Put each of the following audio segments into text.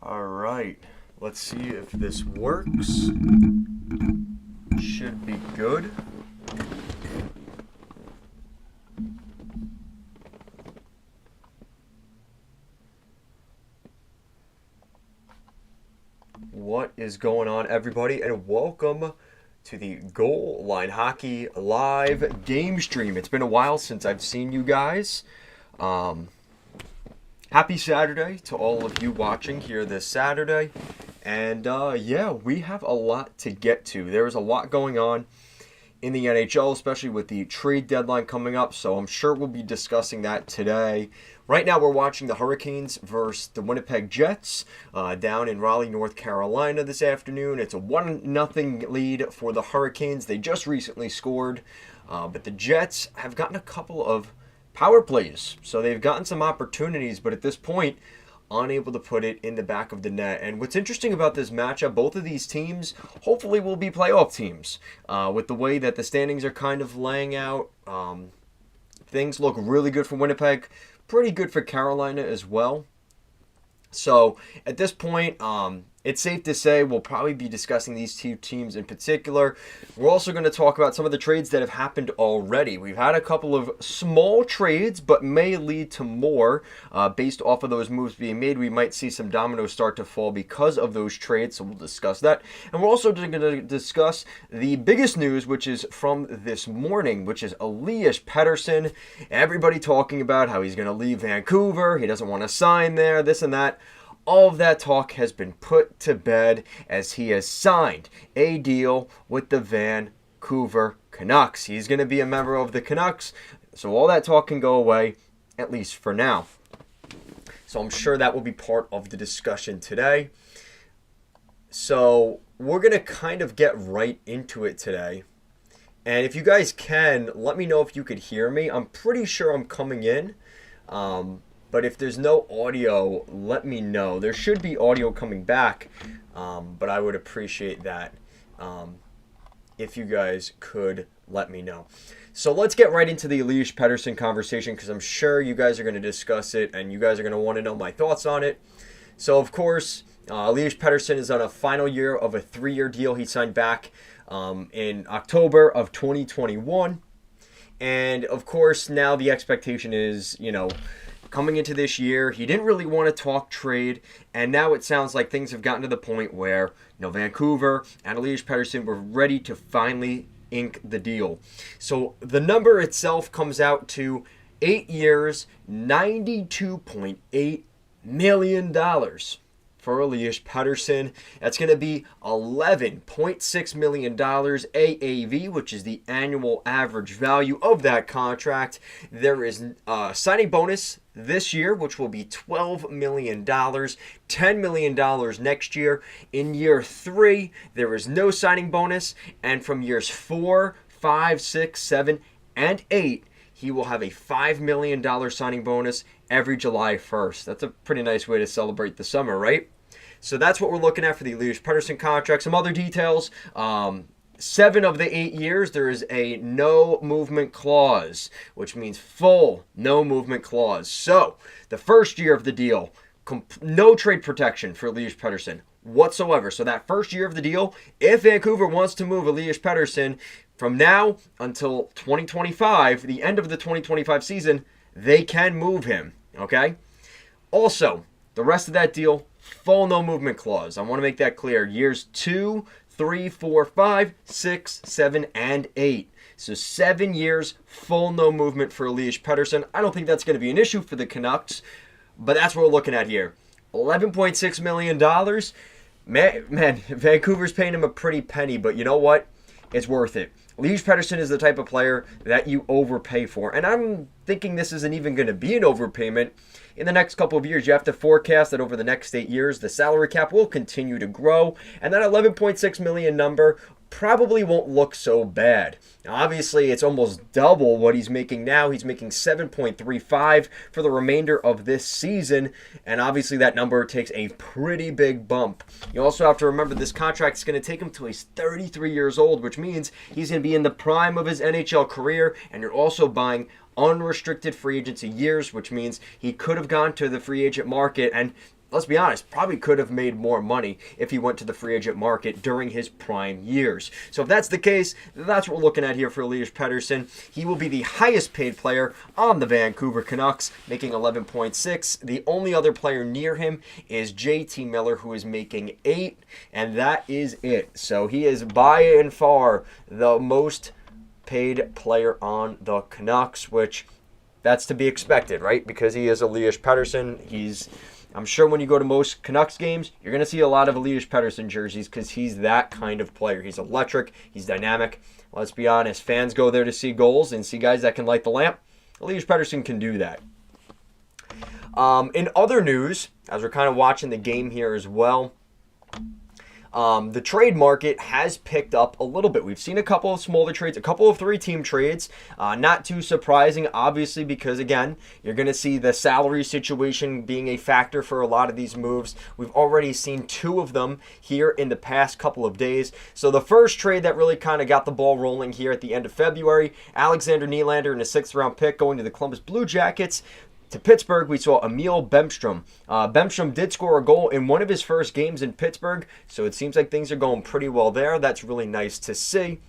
All right, let's see if this works. Should be good. What is going on, everybody, and welcome to the Goal Line Hockey live game stream. It's been a while since I've seen you guys. Happy Saturday to all of you watching here this Saturday. And yeah, we have a lot to get to. There is a lot going on in the NHL, especially with the trade deadline coming up. So I'm sure we'll be discussing that today. Right now, we're watching the Hurricanes versus the Winnipeg Jets down in Raleigh, North Carolina this afternoon. It's a 1-0 lead for the Hurricanes. They just recently scored, but the Jets have gotten a couple of power plays. So they've gotten some opportunities, but at this point, unable to put it in the back of the net. And what's interesting about this matchup, both of these teams hopefully will be playoff teams. With the way that the standings are kind of laying out, things look really good for Winnipeg. Pretty good for Carolina as well. So at this point, it's safe to say we'll probably be discussing these two teams in particular. We're also going to talk about some of the trades that have happened already. We've had a couple of small trades, but may lead to more based off of those moves being made. We might see some dominoes start to fall because of those trades, so we'll discuss that. And we're also going to discuss the biggest news, which is from this morning, which is Elias Pettersson. Everybody talking about how he's going to leave Vancouver. He doesn't want to sign there, this and that. All of that talk has been put to bed as he has signed a deal with the Vancouver Canucks. He's going to be a member of the Canucks, so all that talk can go away, at least for now. So I'm sure that will be part of the discussion today. So we're going to kind of get right into it today. And if you guys can, let me know if you could hear me. I'm pretty sure I'm coming in. But if there's no audio, let me know. There should be audio coming back, but I would appreciate that if you guys could let me know. So let's get right into the Elias Pettersson conversation because I'm sure you guys are going to discuss it and you guys are going to want to know my thoughts on it. So, of course, Elias Pettersson is on a final year of a 3-year deal. He signed back in October of 2021. And, of course, now the expectation is, coming into this year, he didn't really want to talk trade, and now it sounds like things have gotten to the point where, Vancouver and Elias Pettersson were ready to finally ink the deal. So the number itself comes out to 8 years, $92.8 million for Elias Pettersson. That's going to be $11.6 million AAV, which is the annual average value of that contract. There is a signing bonus this year, which will be $12 million, $10 million next year. In year 3, there is no signing bonus, and from years 4, 5, 6, 7, and 8, he will have a $5 million signing bonus every July 1st. That's a pretty nice way to celebrate the summer, right? So that's what we're looking at for the Elias Pettersson contract. Some other details. 7 of the 8 years, there is a no movement clause, which means full no movement clause. So the first year of the deal, no trade protection for Elias Pettersson whatsoever. So that first year of the deal, if Vancouver wants to move Elias Pettersson from now until 2025, the end of the 2025 season, they can move him, okay? Also, the rest of that deal, full no movement clause. I want to make that clear. Years 2, 3, 4, 5, 6, 7, and 8. So 7 years, full no movement for Elias Pettersson. I don't think that's going to be an issue for the Canucks, but that's what we're looking at here. $11.6 million. Man, Vancouver's paying him a pretty penny, but you know what? It's worth it. Elias Pettersson is the type of player that you overpay for. And I'm thinking this isn't even going to be an overpayment. In the next couple of years, you have to forecast that over the next 8 years, the salary cap will continue to grow. And that $11.6 million number probably won't look so bad. Now, obviously, it's almost double what he's making now. He's making $7.35 for the remainder of this season, and obviously that number takes a pretty big bump. You also have to remember this contract is going to take him till he's 33 years old, which means he's going to be in the prime of his NHL career, and you're also buying unrestricted free agency years, which means he could have gone to the free agent market and let's be honest, probably could have made more money if he went to the free agent market during his prime years. So if that's the case, that's what we're looking at here for Elias Pettersson. He will be the highest paid player on the Vancouver Canucks, making 11.6. The only other player near him is JT Miller, who is making 8, and that is it. So he is by and far the most paid player on the Canucks, which that's to be expected, right? Because he is Elias Pettersson. I'm sure when you go to most Canucks games, you're going to see a lot of Elias Pettersson jerseys because he's that kind of player. He's electric. He's dynamic. Let's be honest. Fans go there to see goals and see guys that can light the lamp. Elias Pettersson can do that. In other news, as we're kind of watching the game here as well, the trade market has picked up a little bit. We've seen a couple of smaller trades, a couple of 3-team trades. Not too surprising, obviously, because, again, you're going to see the salary situation being a factor for a lot of these moves. We've already seen 2 of them here in the past couple of days. So the first trade that really kind of got the ball rolling here at the end of February, Alexander Nylander and a 6th-round pick going to the Columbus Blue Jackets. To Pittsburgh, we saw Emil Bemstrom. Bemstrom did score a goal in one of his first games in Pittsburgh, so it seems like things are going pretty well there. That's really nice to see.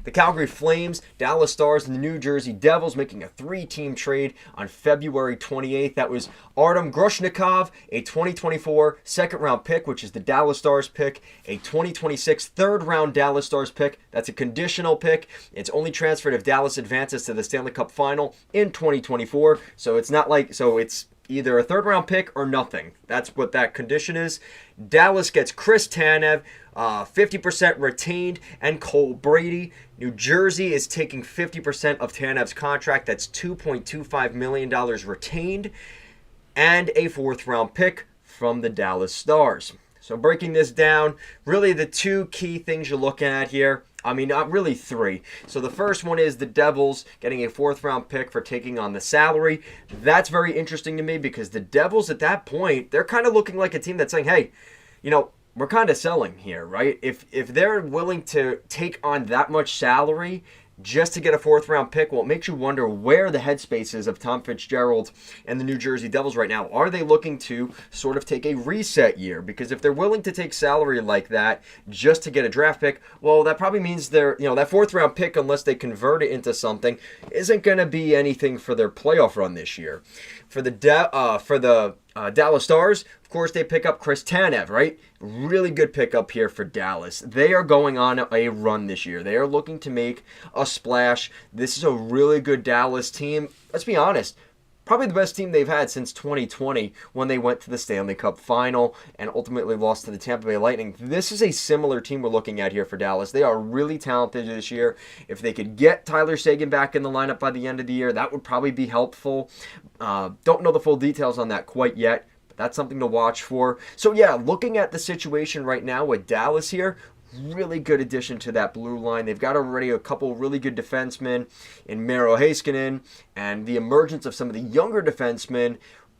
The Calgary Flames, Dallas Stars, and the New Jersey Devils making a 3-team trade on February 28th. That was Artem Grushnikov, a 2024 second-round pick, which is the Dallas Stars pick, a 2026 third-round Dallas Stars pick. That's a conditional pick. It's only transferred if Dallas advances to the Stanley Cup Final in 2024. So it's either a third-round pick or nothing. That's what that condition is. Dallas gets Chris Tanev, 50% retained, and Cole Brady. New Jersey is taking 50% of Tanev's contract. That's $2.25 million retained, and a 4th-round pick from the Dallas Stars. So breaking this down, really the 2 key things you're looking at here. I mean, not really 3. So the first one is the Devils getting a 4th-round pick for taking on the salary. That's very interesting to me because the Devils at that point, they're kind of looking like a team that's saying, hey, we're kind of selling here, right? If they're willing to take on that much salary just to get a 4th-round pick, well, it makes you wonder where the headspace is of Tom Fitzgerald and the New Jersey Devils right now. Are they looking to sort of take a reset year? Because if they're willing to take salary like that just to get a draft pick, well, that probably means that 4th-round pick, unless they convert it into something, isn't going to be anything for their playoff run this year. For the Dallas Stars, of course, they pick up Chris Tanev, right? Really good pickup here for Dallas. They are going on a run this year. They are looking to make a splash. This is a really good Dallas team. Let's be honest. Probably the best team they've had since 2020 when they went to the Stanley Cup Final and ultimately lost to the Tampa Bay Lightning. This is a similar team we're looking at here for Dallas. They are really talented this year. If they could get Tyler Seguin back in the lineup by the end of the year, that would probably be helpful. Don't know the full details on that quite yet, but that's something to watch for. So yeah, looking at the situation right now with Dallas here, really good addition to that blue line. They've got already a couple really good defensemen in Miro Heiskanen, and the emergence of some of the younger defensemen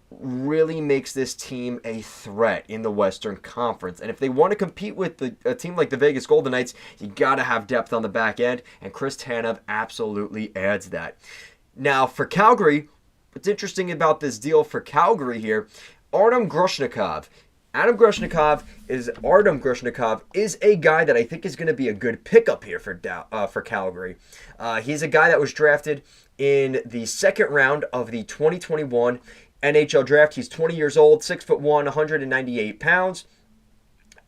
really makes this team a threat in the Western Conference. And if they want to compete with a team like the Vegas Golden Knights, you got to have depth on the back end, and Chris Tanev absolutely adds that. Now, for Calgary, what's interesting about this deal for Calgary here, Artem Grushnikov is a guy that I think is going to be a good pickup here for Calgary. He's a guy that was drafted in the 2nd round of the 2021 NHL draft. He's 20 years old, 6'1", 198 pounds,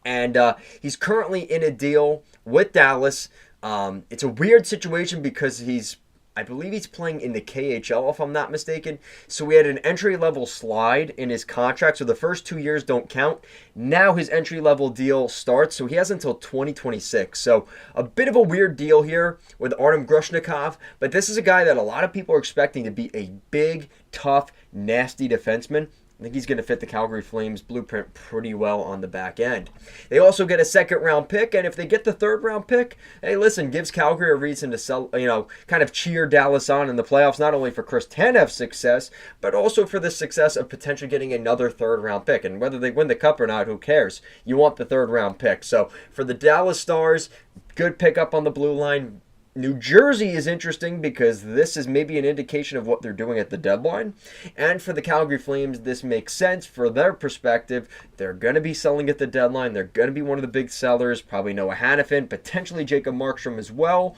and he's currently in a deal with Dallas. It's a weird situation because I believe he's playing in the KHL, if I'm not mistaken. So we had an entry-level slide in his contract, so the first 2 years don't count. Now his entry-level deal starts, so he has until 2026. So a bit of a weird deal here with Artem Grushnikov, but this is a guy that a lot of people are expecting to be a big, tough, nasty defenseman. I think he's going to fit the Calgary Flames blueprint pretty well on the back end. They also get a 2nd-round pick, and if they get the 3rd-round pick, hey, listen, gives Calgary a reason to kind of cheer Dallas on in the playoffs, not only for Chris Tanev's success, but also for the success of potentially getting another 3rd-round pick. And whether they win the cup or not, who cares? You want the 3rd-round pick. So for the Dallas Stars, good pickup on the blue line. New Jersey is interesting because this is maybe an indication of what they're doing at the deadline. And for the Calgary Flames, this makes sense for their perspective. They're going to be selling at the deadline. They're going to be one of the big sellers, probably Noah Hannafin, potentially Jacob Markstrom as well.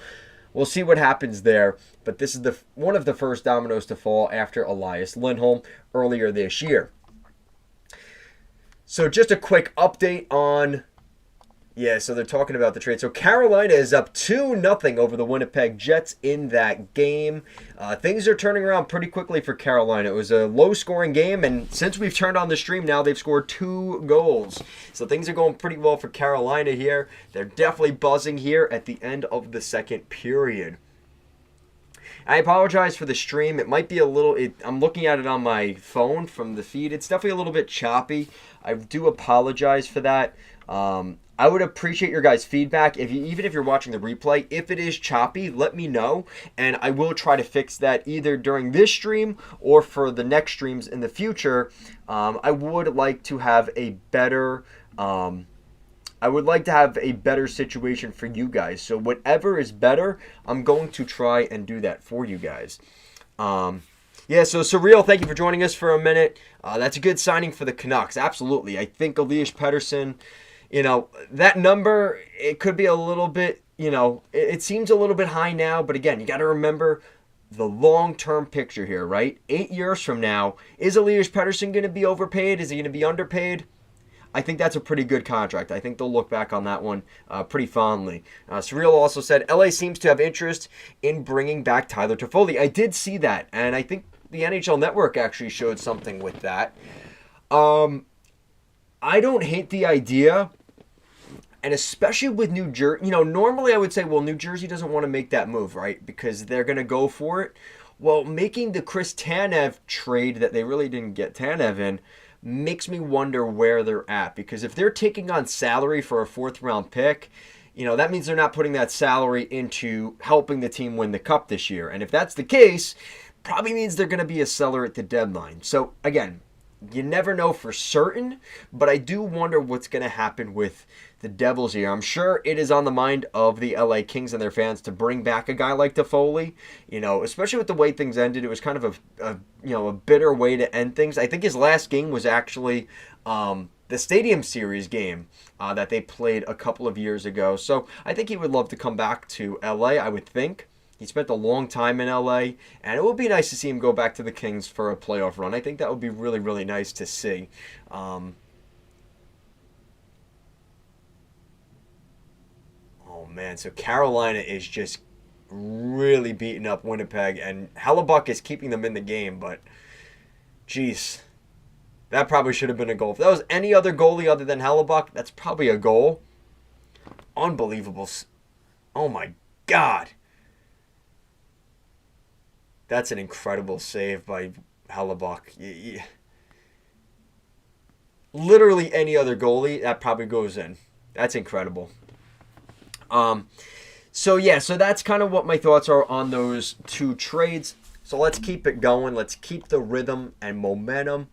We'll see what happens there. But this is one of the first dominoes to fall after Elias Lindholm earlier this year. So just a quick update on... Yeah, so they're talking about the trade. So Carolina is up 2-0 over the Winnipeg Jets in that game. Things are turning around pretty quickly for Carolina. It was a low-scoring game, and since we've turned on the stream now, they've scored 2 goals. So things are going pretty well for Carolina here. They're definitely buzzing here at the end of the second period. I apologize for the stream. It might be a little... I'm looking at it on my phone from the feed. It's definitely a little bit choppy. I do apologize for that. I would appreciate your guys' feedback. Even if you're watching the replay, if it is choppy, let me know, and I will try to fix that either during this stream or for the next streams in the future. I would like to have a better situation for you guys. So whatever is better, I'm going to try and do that for you guys. Yeah, so Surreal, thank you for joining us for a minute. That's a good signing for the Canucks. Absolutely. I think Elias Pettersson, that number, it could be a little bit, it seems a little bit high now. But again, you got to remember the long-term picture here, right? 8 years from now, is Elias Pettersson going to be overpaid? Is he going to be underpaid? I think that's a pretty good contract. I think they'll look back on that one pretty fondly. Surreal also said, LA seems to have interest in bringing back Tyler Toffoli. I did see that, and I think the NHL Network actually showed something with that. I don't hate the idea, and especially with New Jersey. Normally I would say, well, New Jersey doesn't want to make that move, right? Because they're going to go for it. Well, making the Chris Tanev trade that they really didn't get Tanev in makes me wonder where they're at. Because if they're taking on salary for a 4th-round pick, that means they're not putting that salary into helping the team win the cup this year. And if that's the case, probably means they're going to be a seller at the deadline. So, again, you never know for certain, but I do wonder what's going to happen with the Devils here. I'm sure it is on the mind of the LA Kings and their fans to bring back a guy like Toffoli. Especially with the way things ended, it was kind of a bitter way to end things. I think his last game was actually the Stadium Series game that they played a couple of years ago. So I think he would love to come back to LA, I would think. He spent a long time in LA, and it would be nice to see him go back to the Kings for a playoff run. I think that would be really, really nice to see. Oh, man. So Carolina is just really beating up Winnipeg, and Hellebuck is keeping them in the game, but, geez, that probably should have been a goal. If that was any other goalie other than Hellebuck, that's probably a goal. Unbelievable. Oh, my God. That's an incredible save by Hellebuck. Literally any other goalie, that probably goes in. That's incredible. So that's kind of what my thoughts are on those 2 trades. So let's keep it going. Let's keep the rhythm and momentum.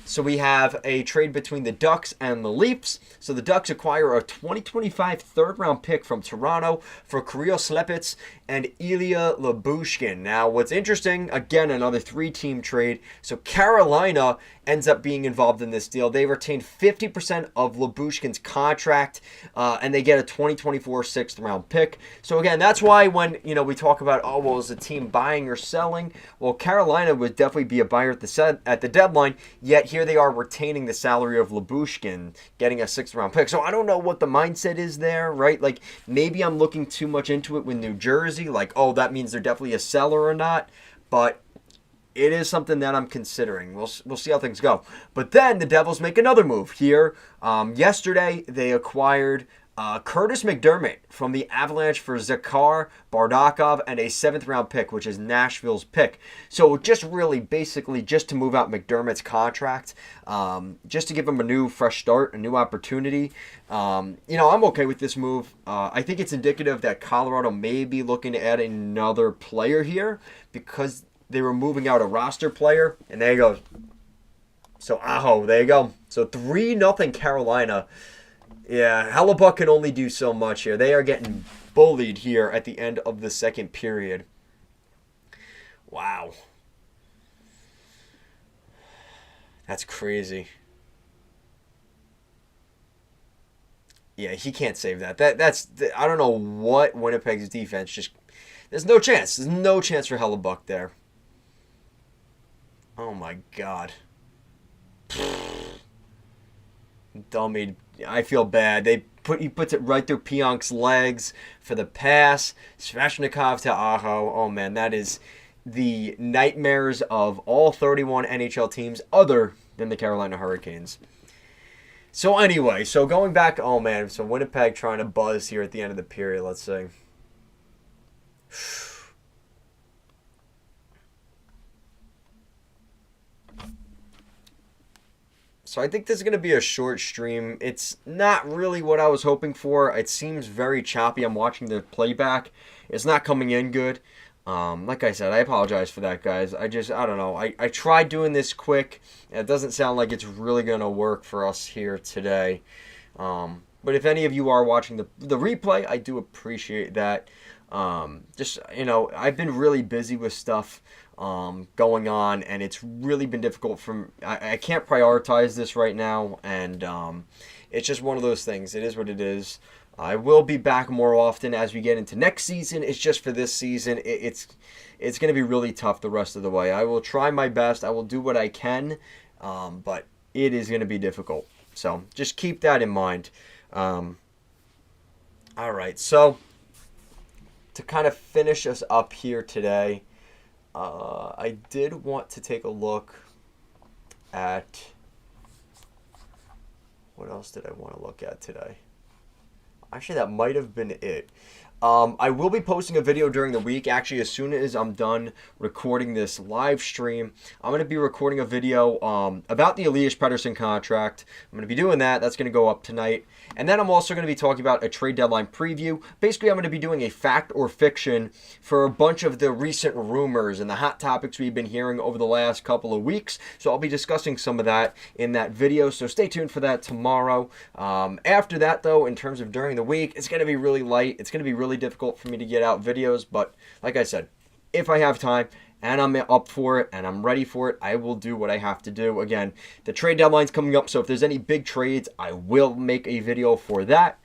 So we have a trade between the Ducks and the Leafs. So the Ducks acquire a 2025 third-round pick from Toronto for Kirill Slepets and Ilya Lyubushkin. Now, what's interesting, again, another 3-team trade. So Carolina ends up being involved in this deal. They retain 50% of Lyubushkin's contract, and they get a 2024 6th-round pick. So again, that's why when we talk about, is the team buying or selling? Well, Carolina would definitely be a buyer at the deadline. Yet here they are retaining the salary of Lyubushkin, getting a 6th-round pick. So I don't know what the mindset is there, right? Like, maybe I'm looking too much into it with New Jersey. Like, that means they're definitely a seller or not. But it is something that I'm considering. We'll see how things go. But then the Devils make another move here. Yesterday, they acquired Curtis McDermott from the Avalanche for Zakhar Bardakov and a 7th-round pick, which is Nashville's pick. So just really basically just to move out McDermott's contract, just to give him a new fresh start, a new opportunity. I'm okay with this move. I think it's indicative that Colorado may be looking to add another player here because they were moving out a roster player, and there you go. So, there you go. So 3-0 Carolina. Yeah, Hellebuck can only do so much here. They are getting bullied here at the end of the second period. Wow. That's crazy. Yeah, he can't save that. That's I don't know what Winnipeg's defense just. There's no chance. There's no chance for Hellebuck there. Oh my god. Dummy. I feel bad. He puts it right through Pionk's legs for the pass. Sveshnikov to Aho. Oh man, that is the nightmares of all 31 NHL teams other than the Carolina Hurricanes. So anyway, so going back, oh man, so Winnipeg trying to buzz here at the end of the period, let's see. So I think this is going to be a short stream. It's not really what I was hoping for. It seems very choppy. I'm watching the playback. It's not coming in good. Like I said, I apologize for that, guys. I don't know. I tried doing this quick. It doesn't sound like it's really going to work for us here today. But if any of you are watching the replay, I do appreciate that. I've been really busy with stuff going on, and it's really been difficult I can't prioritize this right now, and it's just one of those things. It is what it is. I will be back more often as we get into next season. It's just for this season. It's going to be really tough the rest of the way. I will try my best. I will do what I can, but it is going to be difficult. So just keep that in mind. All right, so to kind of finish us up here today, I did want to take a look at what else did I want to look at today? Actually, that might have been it. I will be posting a video during the week. Actually, as soon as I'm done recording this live stream, I'm going to be recording a video about the Elias Pettersson contract. I'm going to be doing that. That's going to go up tonight. And then I'm also going to be talking about a trade deadline preview. Basically, I'm going to be doing a fact or fiction for a bunch of the recent rumors and the hot topics we've been hearing over the last couple of weeks. So I'll be discussing some of that in that video. So stay tuned for that tomorrow. After that, though, in terms of during the week, it's going to be really light. It's going to be really difficult for me to get out videos, but like I said, if I have time and I'm up for it and I'm ready for it, I will do what I have to do. Again, the trade deadline's coming up, so if there's any big trades, I will make a video for that.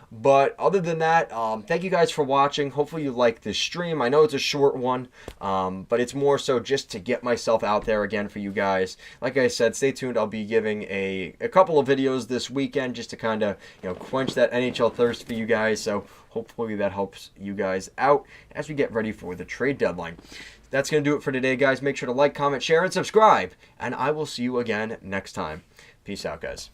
But other than that, thank you guys for watching. Hopefully you like this stream. I know it's a short one, but it's more so just to get myself out there again for you guys. Like I said, stay tuned. I'll be giving a couple of videos this weekend just to kind of quench that NHL thirst for you guys. So hopefully that helps you guys out as we get ready for the trade deadline. That's going to do it for today, guys. Make sure to like, comment, share, and subscribe. And I will see you again next time. Peace out, guys.